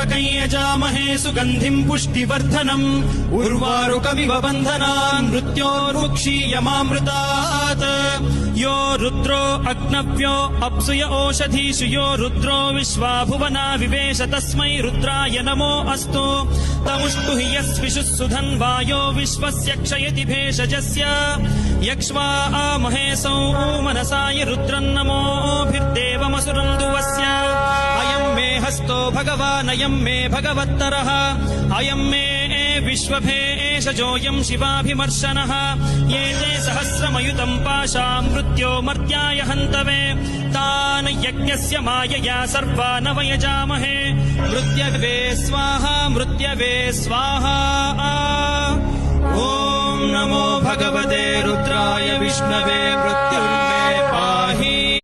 त्र्यम्बकं यजामहे सुगन्धिं पुष्टिवर्धनम् उर्वारुकमिव बन्धनान् मृत्योर्मुक्षीयमामृतात् यो रुद्रो अग्नव्यो अप्सुय ओषधीषु यो रुद्रो विश्वा भुवना विवेश तस्मै रुद्राय नमो अस्तु तमुष्टु हि यस्विषुः सुधन्वायो विश्वस्य क्षयति भेषजस्य यक्ष्वा महेशौ मनसाय रुद्रन्नमोभिर्देवमसुरं दुवस्य अयं मे हस्तो भगवानयं मे भगवत्तरः अयं मे विश्वभेषजोऽयं शिवाभिमर्शनः ये ते सहस्रमयुतं पाशां मृत्यो मर्त्याय हन्तवे तान् यज्ञस्य मायया सर्वान् वयजामहे मृत्यवे स्वाहा मृत्यवे स्वाहा ॐ नमो भगवते रुद्राय विष्णवे मृत्युर्मे